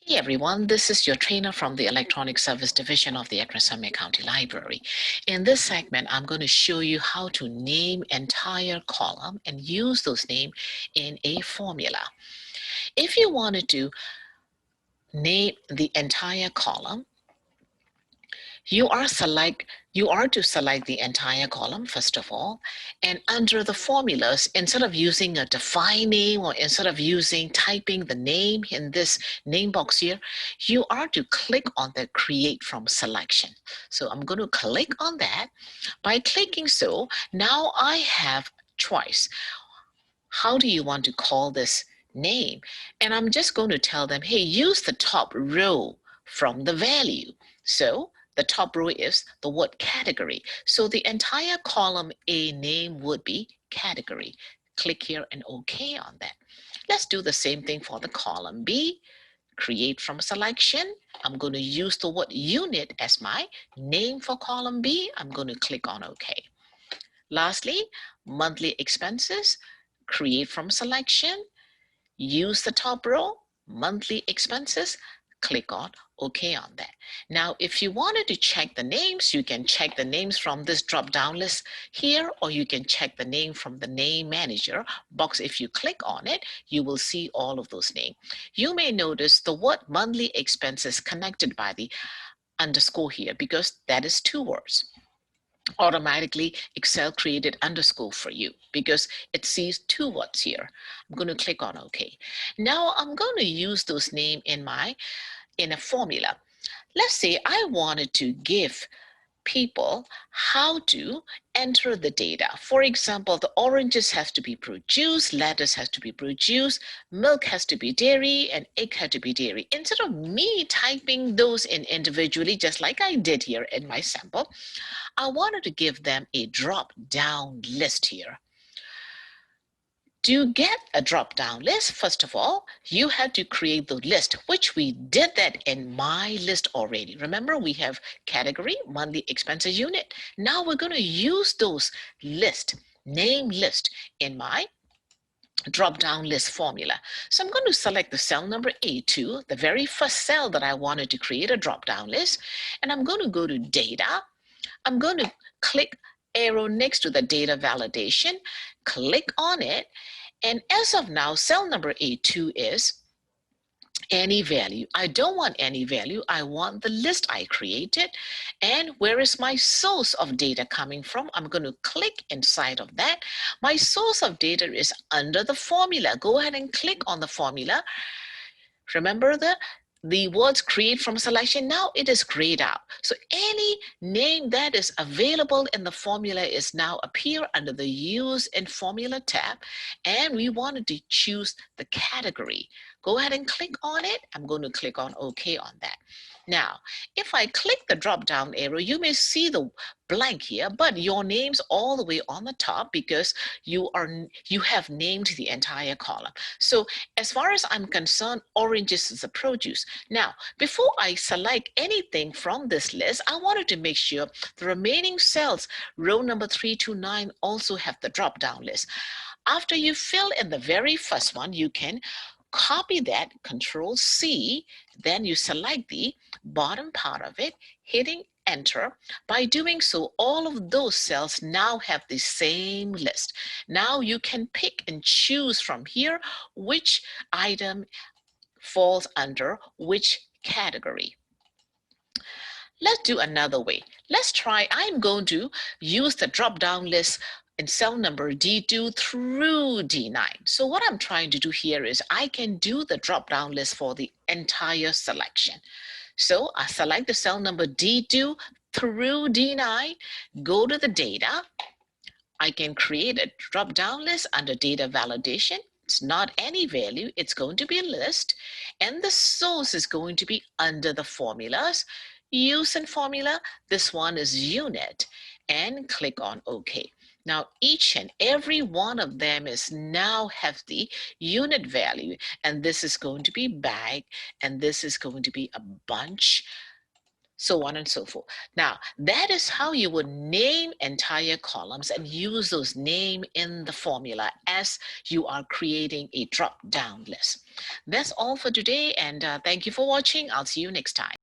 Hey everyone, this is your trainer from the Electronic Service Division of the Summit County Library. In this segment, I'm going to show you how to name entire column and use those names in a formula. If you wanted to name the entire column, you are to select the entire column first of all, and under the formulas, instead of using a define name or instead of typing the name in this name box here, you are to click on the create from selection. So I'm going to click on that. By clicking so, now I have choice. How do you want to call this name? And I'm just going to tell them, hey, use the top row from the value. So the top row is the word category. So the entire column A name would be category. Click here and OK on that. Let's do the same thing for the column B. Create from selection. I'm going to use the word unit as my name for column B. I'm going to click on OK. Lastly, monthly expenses. Create from selection. Use the top row, monthly expenses, click on OK on that. Now, if you wanted to check the names, you can check the names from this drop-down list here, or you can check the name from the name manager box. If you click on it, you will see all of those names. You may notice the word monthly expenses connected by the underscore here because that is two words. Automatically Excel created underscore for you because it sees two words here. I'm going to click on OK. Now I'm going to use those names in a formula. Let's say I wanted to give people how to enter the data. For example, the oranges have to be produced, lettuce has to be produced, milk has to be dairy, and egg has to be dairy. Instead of me typing those in individually, just like I did here in my sample, I wanted to give them a drop-down list here. To get a drop-down list, first of all, you have to create the list, which we did that in my list already. Remember, we have category, monthly expenses unit. Now we're going to use those name list in my drop-down list formula. So I'm going to select the cell number A2, the very first cell that I wanted to create a drop-down list, and I'm going to go to data. I'm going to click arrow next to the data validation, click on it, and as of now, cell number A2 is any value. I don't want any value. I want the list I created. And where is my source of data coming from? I'm going to click inside of that. My source of data is under the formula. Go ahead and click on the formula. Remember the words create from selection. Now it is grayed out. So any name that is available in the formula is now appear under the use in formula tab. And we wanted to choose the category. Go ahead and click on it. I'm going to click on OK on that. Now, if I click the drop down arrow, you may see the blank here, but your name's all the way on the top because you have named the entire column. So as far as I'm concerned, oranges is the produce. Now, before I select anything from this list, I wanted to make sure the remaining cells, row number 3 to 9, also have the drop down list. After you fill in the very first one, you can copy that, Control C, then you select the bottom part of it, hitting enter. By doing so, all of those cells now have the same list. Now you can pick and choose from here which item falls under which category. Let's do another way. Let's try, I'm going to use the drop-down list in cell number D2 through D9. So what I'm trying to do here is I can do the drop-down list for the entire selection. So I select the cell number D2 through D9, go to the data. I can create a drop-down list under data validation. It's not any value, it's going to be a list. And the source is going to be under the formulas. Use in formula, this one is unit, and click on OK. Now, each and every one of them is now have the unit value, and this is going to be bag, and this is going to be a bunch. so on and so forth. Now, that is how you would name entire columns and use those name in the formula as you are creating a drop-down list. That's all for today, and thank you for watching. I'll see you next time.